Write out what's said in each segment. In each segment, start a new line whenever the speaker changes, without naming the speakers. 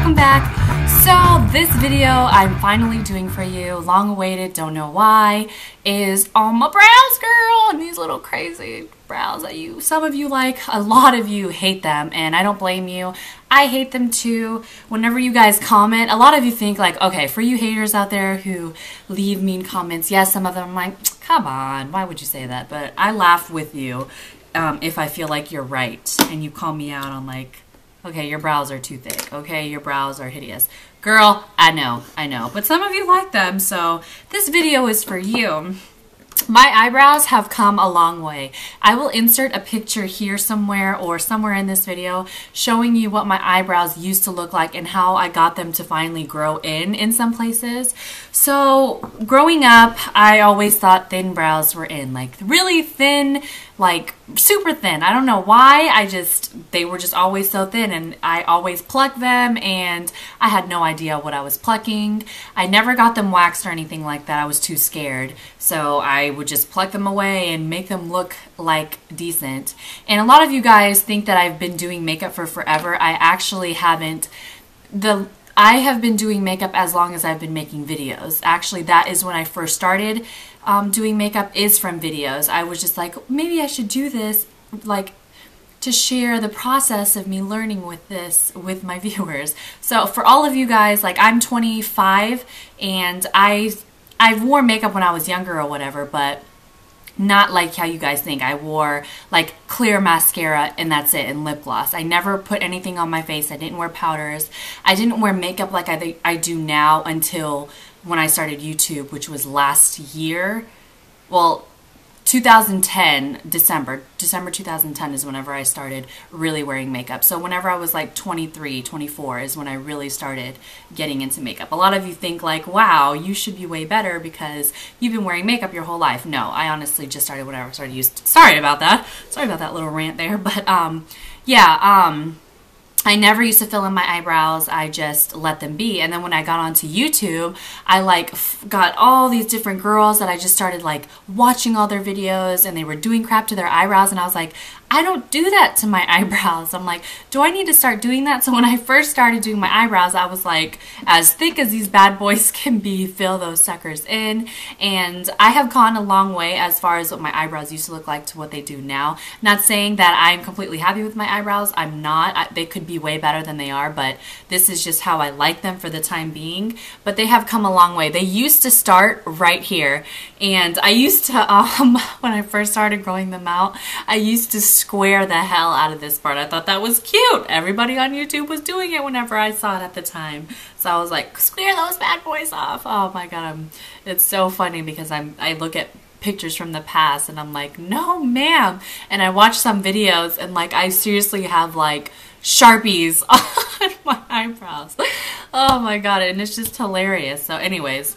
welcome back. So this video I'm finally doing for you, long awaited, don't know why, is on my brows, girl, and these little crazy brows that some of you like, a lot of you hate them, and I don't blame you. I hate them too. Whenever you guys comment, a lot of you think like, okay, for you haters out there who leave mean comments, yes, some of them I'm like, come on, why would you say that? But I laugh with you if I feel like you're right and you call me out on like, okay, your brows are too thick. Okay, your brows are hideous. Girl, I know. But some of you like them, so this video is for you. My eyebrows have come a long way. I will insert a picture here somewhere or somewhere in this video showing you what my eyebrows used to look like and how I got them to finally grow in some places. So growing up, I always thought thin brows were in, like really thin, like super thin. I don't know why, they were just always so thin, and I always plucked them and I had no idea what I was plucking. I never got them waxed or anything like that. I was too scared. So I would just pluck them away and make them look like decent. And a lot of you guys think that I've been doing makeup for forever. I actually haven't. I have been doing makeup as long as I've been making videos. Actually, that is when I first started doing makeup, is from videos. I was just like, maybe I should do this, like, to share the process of me learning with this with my viewers. So for all of you guys, like, I'm 25 and I wore makeup when I was younger or whatever, but not like how you guys think. I wore like clear mascara and that's it, and lip gloss. I never put anything on my face. I didn't wear powders. I didn't wear makeup like I do now until when I started YouTube, which was last year. Well, 2010, December 2010 is whenever I started really wearing makeup. So whenever I was like 23, 24 is when I really started getting into makeup. A lot of you think like, wow, you should be way better because you've been wearing makeup your whole life. No, I honestly just started whenever I started using. Sorry about that little rant there. But I never used to fill in my eyebrows. I just let them be. And then when I got onto YouTube, I like got all these different girls that I just started like watching all their videos, and they were doing crap to their eyebrows, and I was like, I don't do that to my eyebrows. I'm like, do I need to start doing that? So when I first started doing my eyebrows, I was like, as thick as these bad boys can be, fill those suckers in. And I have gone a long way as far as what my eyebrows used to look like to what they do now. Not saying that I'm completely happy with my eyebrows. I'm not. They could be way better than they are, but this is just how I like them for the time being. But they have come a long way. They used to start right here, and I used to, when I first started growing them out, I used to square the hell out of this part. I thought that was cute. Everybody on YouTube was doing it whenever I saw it at the time. So I was like, square those bad boys off. Oh my god, it's so funny because I look at pictures from the past and I'm like, no ma'am. And I watch some videos and like I seriously have like Sharpies on my eyebrows. Oh my god, and it's just hilarious. So anyways,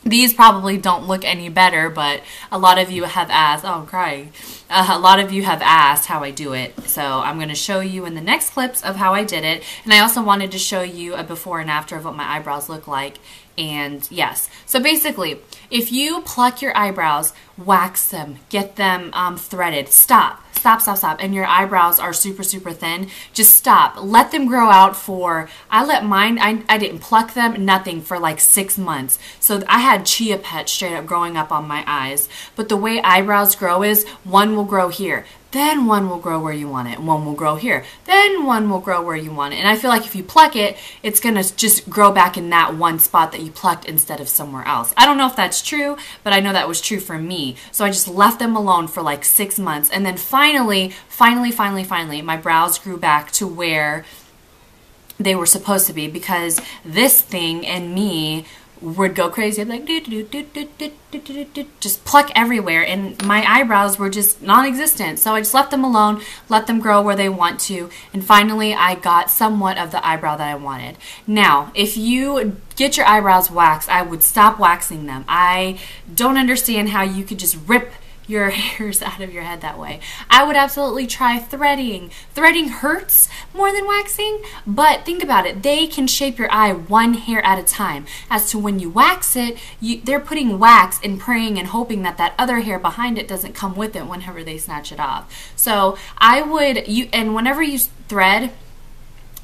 these probably don't look any better, but a lot of you have asked, oh, I'm crying. A lot of you have asked how I do it. So I'm going to show you in the next clips of how I did it. And I also wanted to show you a before and after of what my eyebrows look like. And yes, so basically, if you pluck your eyebrows, wax them, get them threaded, stop, and your eyebrows are super thin, just stop. Let them grow out for, I let mine, I didn't pluck them, nothing, for like 6 months. So I had chia pet straight up growing up on my eyes. But the way eyebrows grow is, one will grow here, then one will grow where you want it, one will grow here, then one will grow where you want it. And I feel like if you pluck it, it's gonna just grow back in that one spot that you plucked instead of somewhere else. I don't know if that's true, but I know that was true for me. So I just left them alone for like 6 months, and then finally, my brows grew back to where they were supposed to be, because this thing and me would go crazy. I'd like just pluck everywhere, and my eyebrows were just non-existent. So I just left them alone, let them grow where they want to, and finally I got somewhat of the eyebrow that I wanted. Now, if you get your eyebrows waxed, I would stop waxing them. I don't understand how you could just rip your hairs out of your head that way. I would absolutely try threading. Threading hurts more than waxing, but think about it. They can shape your eye one hair at a time. As to when you wax it, they're putting wax and praying and hoping that that other hair behind it doesn't come with it whenever they snatch it off. So I would, and whenever you thread,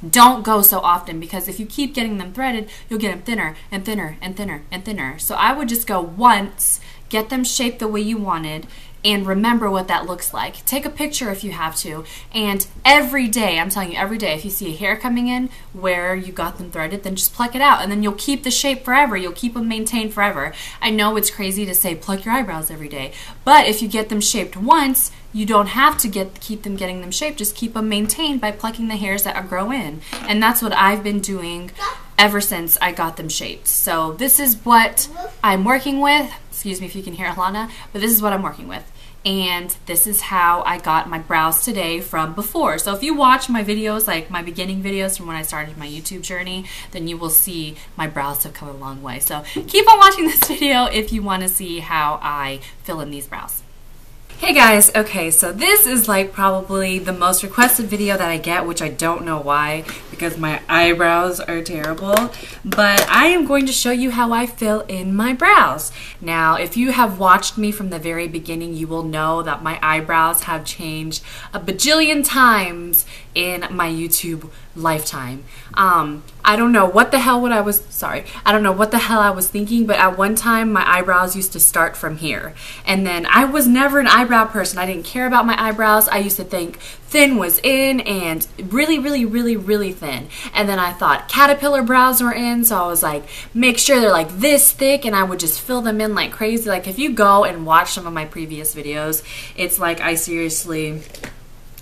don't go so often, because if you keep getting them threaded, you'll get them thinner and thinner and thinner and thinner. So I would just go once, get them shaped the way you wanted, and remember what that looks like. Take a picture if you have to, and every day, I'm telling you, every day, if you see a hair coming in where you got them threaded, then just pluck it out, and then you'll keep the shape forever. You'll keep them maintained forever. I know it's crazy to say pluck your eyebrows every day, but if you get them shaped once, you don't have to keep them getting them shaped. Just keep them maintained by plucking the hairs that grow in, and that's what I've been doing ever since I got them shaped. So this is what I'm working with. Excuse me if you can hear Alana, but this is what I'm working with. And this is how I got my brows today from before. So if you watch my videos, like my beginning videos from when I started my YouTube journey, then you will see my brows have come a long way. So keep on watching this video if you want to see how I fill in these brows. Hey guys, okay, so this is like probably the most requested video that I get, which I don't know why, because my eyebrows are terrible, but I am going to show you how I fill in my brows. Now, if you have watched me from the very beginning, you will know that my eyebrows have changed a bajillion times in my YouTube lifetime. I don't know what the hell I was thinking, but at one time my eyebrows used to start from here, and then I was never an eyebrow person. I didn't care about my eyebrows. I used to think thin was in, and really, really, really, really thin. And then I thought caterpillar brows were in, so I was like, make sure they're like this thick, and I would just fill them in like crazy. Like if you go and watch some of my previous videos, it's like I seriously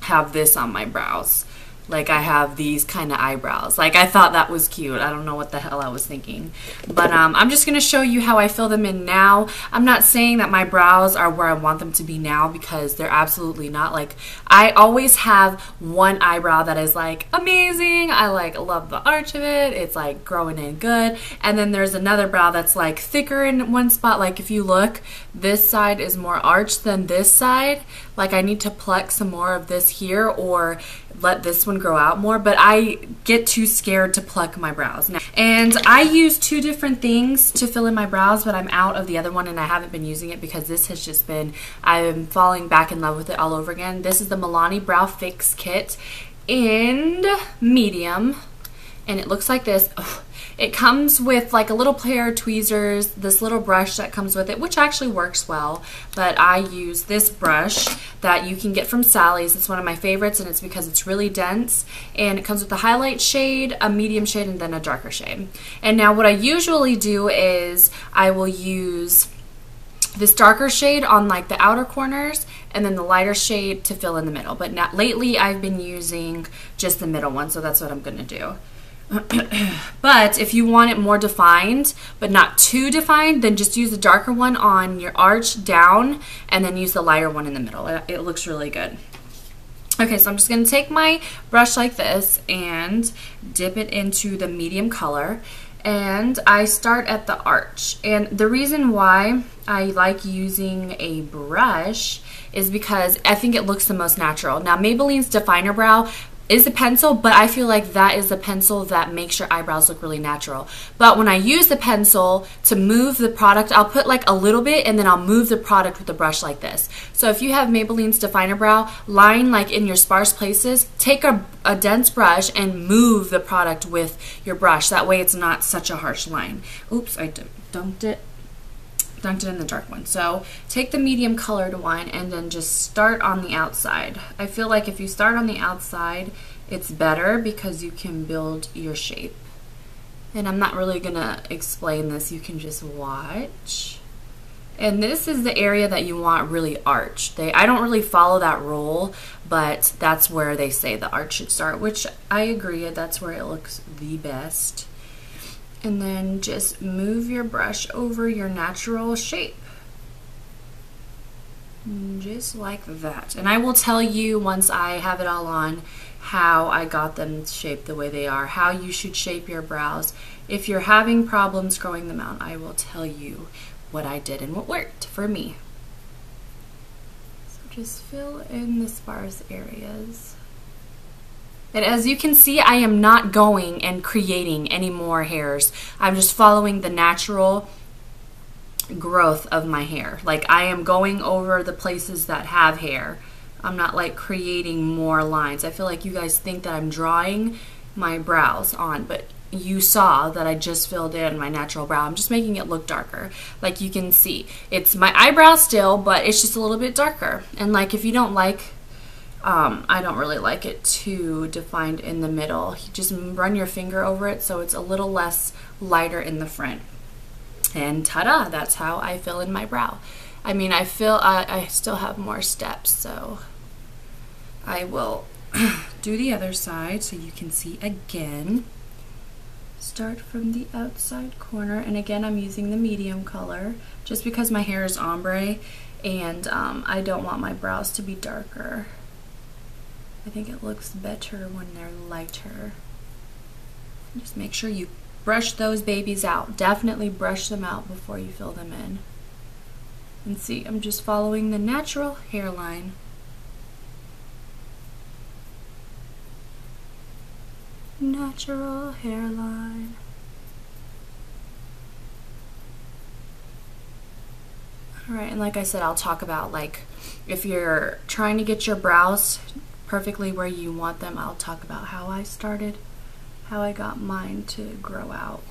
have this on my brows. Like I have these kind of eyebrows. Like I thought that was cute. I don't know what the hell I was thinking. But I'm just going to show you how I fill them in now. I'm not saying that my brows are where I want them to be now, because they're absolutely not. Like I always have one eyebrow that is like amazing. I like love the arch of it. It's like growing in good. And then there's another brow that's like thicker in one spot. Like if you look, this side is more arched than this side. Like I need to pluck some more of this here, or let this one grow out more, but I get too scared to pluck my brows now. And I use two different things to fill in my brows, but I'm out of the other one and I haven't been using it because this has just been, I'm falling back in love with it all over again. This is the Milani Brow Fix Kit in medium, and it looks like this. Oh, it comes with like a little pair of tweezers, this little brush that comes with it, which actually works well, but I use this brush that you can get from Sally's. It's one of my favorites, and it's because it's really dense, and it comes with a highlight shade, a medium shade, and then a darker shade. And now what I usually do is I will use this darker shade on like the outer corners, and then the lighter shade to fill in the middle. But now, lately I've been using just the middle one, so that's what I'm going to do. But if you want it more defined but not too defined, then just use the darker one on your arch down and then use the lighter one in the middle. It looks really good. Okay, so I'm just going to take my brush like this and dip it into the medium color, and I start at the arch. And the reason why I like using a brush is because I think it looks the most natural. Now Maybelline's Definer Brow is a pencil, but I feel like that is the pencil that makes your eyebrows look really natural. But when I use the pencil to move the product, I'll put like a little bit and then I'll move the product with the brush like this. So if you have Maybelline's Definer Brow, line like in your sparse places, take a dense brush and move the product with your brush. That way it's not such a harsh line. Oops, I dunked it in the dark one. So take the medium colored one and then just start on the outside. I feel like if you start on the outside, it's better because you can build your shape. And I'm not really gonna explain this, you can just watch. And this is the area that you want really arched. I don't really follow that rule, but that's where they say the arch should start, which I agree, that's where it looks the best. And then just move your brush over your natural shape. Just like that. And I will tell you once I have it all on how I got them shaped the way they are, how you should shape your brows. If you're having problems growing them out, I will tell you what I did and what worked for me. So just fill in the sparse areas. And as you can see, I am not going and creating any more hairs. I'm just following the natural growth of my hair. Like I am going over the places that have hair. I'm not like creating more lines. I feel like you guys think that I'm drawing my brows on, but you saw that I just filled in my natural brow. I'm just making it look darker. Like you can see, it's my eyebrow still, but it's just a little bit darker. And like if you don't like, I don't really like it too defined in the middle. You just run your finger over it so it's a little less lighter in the front. And ta-da, that's how I fill in my brow. I mean, I still have more steps, so I will do the other side so you can see again. Start from the outside corner, and again I'm using the medium color just because my hair is ombre and I don't want my brows to be darker. I think it looks better when they're lighter. Just make sure you brush those babies out. Definitely brush them out before you fill them in. And see, I'm just following the natural hairline. Natural hairline. Alright, and like I said, I'll talk about like if you're trying to get your brows perfectly where you want them, I'll talk about how I started, how I got mine to grow out.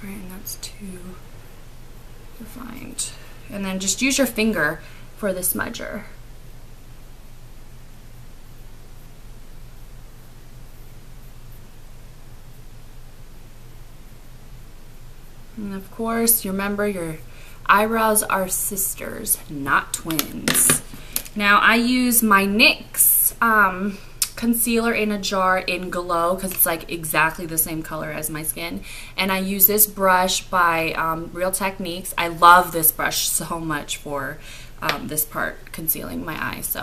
Alright, and that's too defined. And then just use your finger for the smudger. And of course, you remember your eyebrows are sisters, not twins. Now I use my NYX concealer in a jar in Glow because it's like exactly the same color as my skin. And I use this brush by Real Techniques. I love this brush so much for this part, concealing my eyes.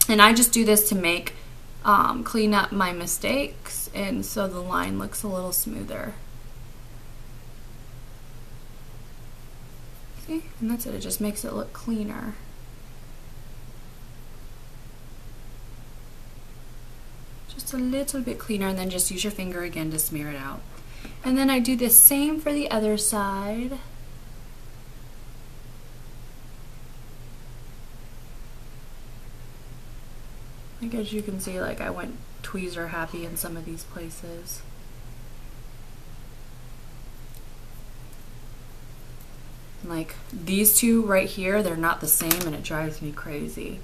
And I just do this to make, clean up my mistakes, and so the line looks a little smoother. See? And that's it, it just makes it look cleaner. Just a little bit cleaner, and then just use your finger again to smear it out. And then I do the same for the other side. I guess you can see like I went tweezer happy in some of these places. Like these two right here, they're not the same and it drives me crazy.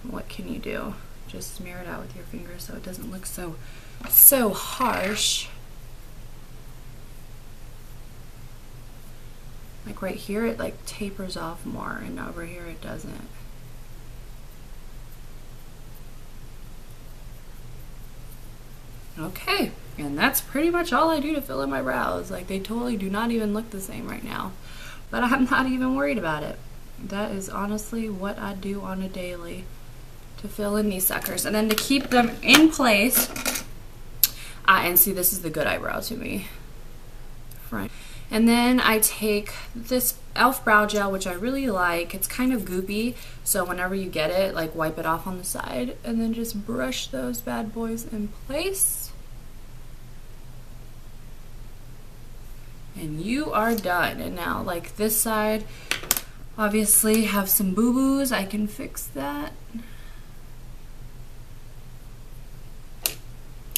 What can you do? Just smear it out with your finger so it doesn't look so harsh. Like right here it like tapers off more, and over here it doesn't. Okay, and that's pretty much all I do to fill in my brows. Like they totally do not even look the same right now, but I'm not even worried about it. That is honestly what I do on a daily to fill in these suckers. And then to keep them in place, and see, this is the good eyebrow to me. Right. And then I take this e.l.f. brow gel, which I really like. It's kind of goopy, so whenever you get it, like wipe it off on the side and then just brush those bad boys in place. And you are done. And now like this side, obviously have some boo-boos. I can fix that.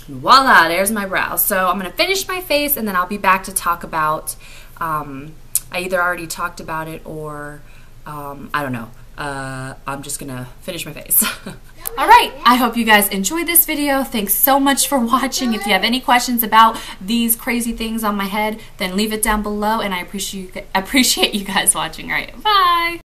Voila, there's my brows. So I'm gonna finish my face and then I'll be back to talk about, I either already talked about it or I don't know. I'm just gonna finish my face. Alright, I hope you guys enjoyed this video. Thanks so much for watching. If you have any questions about these crazy things on my head, then leave it down below, and I appreciate you guys watching. Alright, bye!